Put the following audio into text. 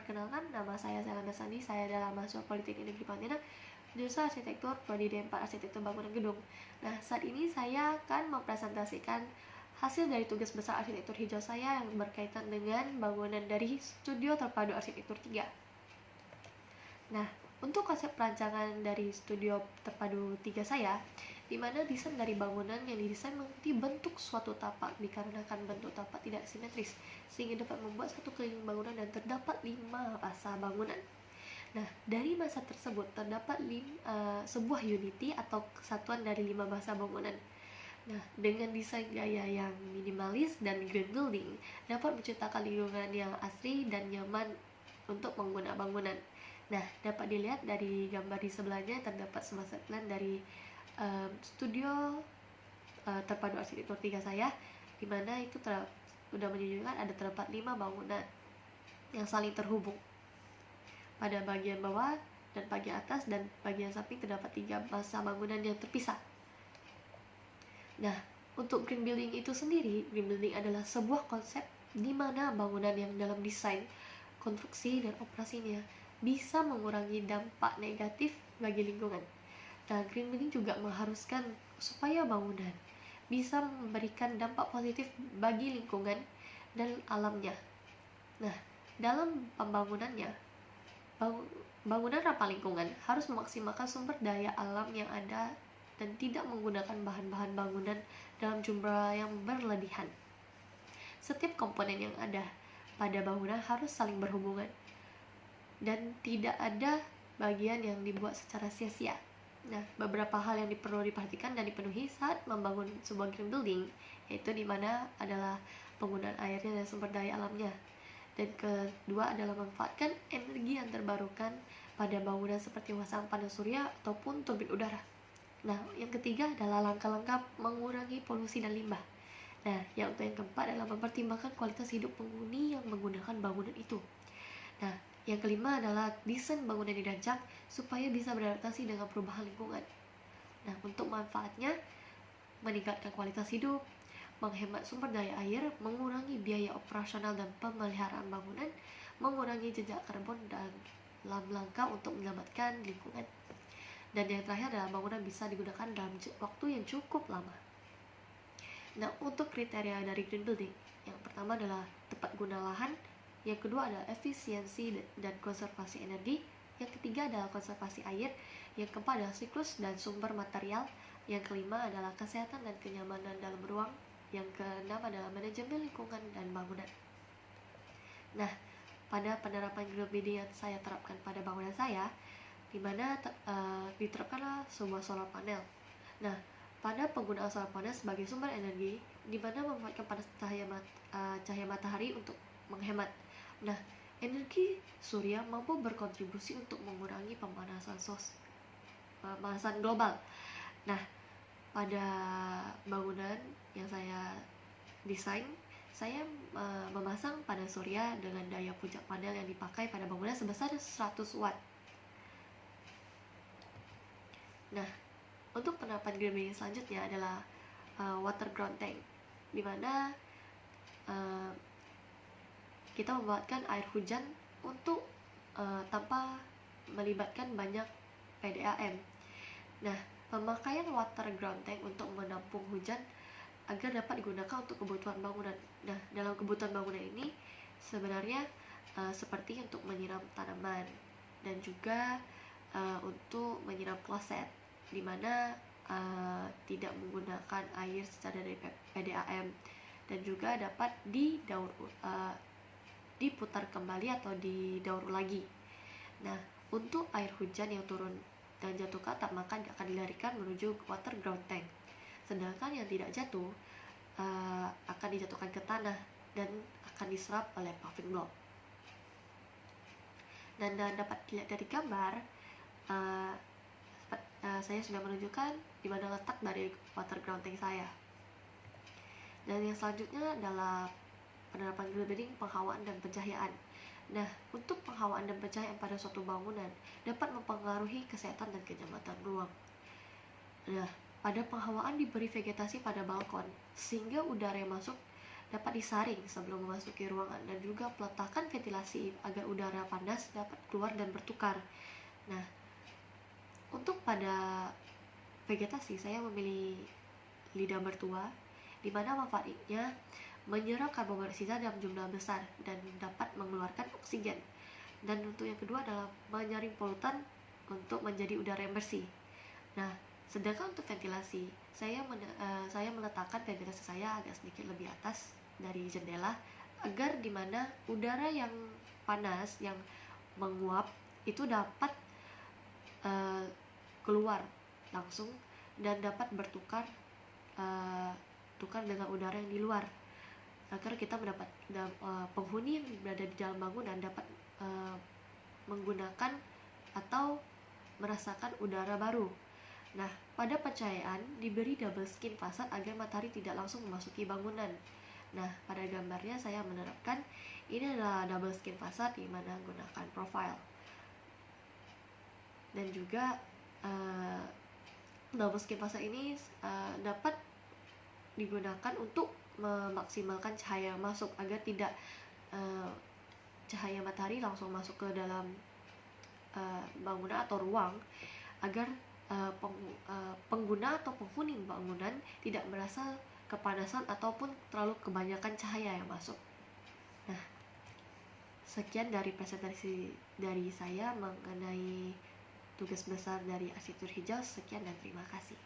Perkenalkan, nama saya Selena Sandi. Saya adalah mahasiswa Politeknik Negeri Pontianak, jurusan Arsitektur, Prodi D4 Arsitektur Bangunan Gedung. Nah, saat ini saya akan mempresentasikan hasil dari tugas besar arsitektur hijau saya yang berkaitan dengan bangunan dari Studio Terpadu Arsitektur 3. Nah, untuk konsep perancangan dari Studio Terpadu 3 saya, di mana desain dari bangunan yang didesain mengikuti bentuk suatu tapak dikarenakan bentuk tapak tidak simetris, sehingga dapat membuat satu keliling bangunan dan terdapat 5 basa bangunan. Nah, dari masa tersebut terdapat sebuah unity atau kesatuan dari 5 basa bangunan. Nah, dengan desain gaya yang minimalis dan green building dapat menciptakan lingkungan yang asri dan nyaman untuk pengguna bangunan. Nah, dapat dilihat dari gambar di sebelahnya terdapat sebuah set plan dari Studio Terpadu Arsitektur 3 saya, di mana itu sudah menunjukkan ada terdapat 5 bangunan yang saling terhubung. Pada bagian bawah dan bagian atas dan bagian samping terdapat 3 basa bangunan yang terpisah. Nah, untuk green building itu sendiri, green building adalah sebuah konsep di mana bangunan yang dalam desain, konstruksi, dan operasinya bisa mengurangi dampak negatif bagi lingkungan. Nah, green building juga mengharuskan supaya bangunan bisa memberikan dampak positif bagi lingkungan dan alamnya. Nah, dalam pembangunannya, bangunan ramah lingkungan harus memaksimalkan sumber daya alam yang ada dan tidak menggunakan bahan-bahan bangunan dalam jumlah yang berlebihan. Setiap komponen yang ada pada bangunan harus saling berhubungan dan tidak ada bagian yang dibuat secara sia-sia. Nah, beberapa hal yang perlu diperhatikan dan dipenuhi saat membangun sebuah green building, yaitu di mana adalah penggunaan airnya dan sumber daya alamnya. Dan kedua adalah memanfaatkan energi yang terbarukan pada bangunan seperti memasang panel surya ataupun turbin udara. Nah, yang ketiga adalah langkah-langkah mengurangi polusi dan limbah. Nah, yang keempat adalah mempertimbangkan kualitas hidup penghuni yang menggunakan bangunan itu. Nah, yang kelima adalah desain bangunan dirancang supaya bisa beradaptasi dengan perubahan lingkungan. Nah, untuk manfaatnya, meningkatkan kualitas hidup, menghemat sumber daya air, mengurangi biaya operasional dan pemeliharaan bangunan, mengurangi jejak karbon dalam langkah untuk menyelamatkan lingkungan. Dan yang terakhir adalah bangunan bisa digunakan dalam waktu yang cukup lama. Nah, untuk kriteria dari green building, yang pertama adalah tepat guna lahan, yang kedua adalah efisiensi dan konservasi energi, yang ketiga adalah konservasi air, yang keempat adalah siklus dan sumber material, yang kelima adalah kesehatan dan kenyamanan dalam ruang, yang keenam adalah manajemen lingkungan dan bangunan. Nah, pada penerapan green building yang saya terapkan pada bangunan saya, di mana diterapkanlah sebuah solar panel. Nah, pada penggunaan solar panel sebagai sumber energi, di mana memanfaatkan panas cahaya matahari untuk menghemat. Nah, energi surya mampu berkontribusi untuk mengurangi pemanasan global. Nah, pada bangunan yang saya desain, saya memasang panel surya dengan daya puncak panel yang dipakai pada bangunan sebesar 100 watt. Nah, untuk penerapan green building selanjutnya adalah water ground tank, di mana kita membuatkan air hujan untuk tanpa melibatkan banyak PDAM. Nah, pemakaian water ground tank untuk menampung hujan agar dapat digunakan untuk kebutuhan bangunan. Nah, dalam kebutuhan bangunan ini sebenarnya seperti untuk menyiram tanaman dan juga untuk menyiram kloset, di mana tidak menggunakan air secara dari PDAM, dan juga dapat diputar kembali atau didaur lagi. Nah, untuk air hujan yang turun dan jatuh ke atap maka akan dilarikan menuju water ground tank. Sedangkan yang tidak jatuh akan dijatuhkan ke tanah dan akan diserap oleh paving block. Dan dapat dilihat dari gambar, saya sudah menunjukkan di mana letak dari water ground tank saya. Dan yang selanjutnya adalah penerapan green building penghawaan dan pencahayaan. Nah, untuk penghawaan dan pencahayaan pada suatu bangunan dapat mempengaruhi kesehatan dan kenyamanan ruang. Nah, pada penghawaan diberi vegetasi pada balkon sehingga udara yang masuk dapat disaring sebelum memasuki ruangan, dan juga peletakan ventilasi agar udara panas dapat keluar dan bertukar. Nah, untuk pada vegetasi saya memilih lidah mertua, di mana manfaatnya menyerap karbon dioksida dalam jumlah besar dan dapat mengeluarkan oksigen. Dan untuk yang kedua adalah menyaring polutan untuk menjadi udara yang bersih. Nah, sedangkan untuk ventilasi, saya meletakkan ventilasi saya agak sedikit lebih atas dari jendela agar dimana udara yang panas yang menguap itu dapat keluar langsung dan dapat tukar dengan udara yang di luar, agar kita mendapat penghuni yang berada di dalam bangunan dapat menggunakan atau merasakan udara baru. Nah, pada pencahayaan diberi double skin fasad agar matahari tidak langsung memasuki bangunan. Nah, pada gambarnya saya menerapkan ini adalah double skin fasad di mana menggunakan profile. Dan juga double skin fasad ini dapat digunakan untuk memaksimalkan cahaya masuk agar tidak cahaya matahari langsung masuk ke dalam bangunan atau ruang, agar pengguna atau penghuni bangunan tidak merasa kepanasan ataupun terlalu kebanyakan cahaya yang masuk. Nah, sekian dari presentasi dari saya mengenai tugas besar dari arsitektur hijau. Sekian dan terima kasih.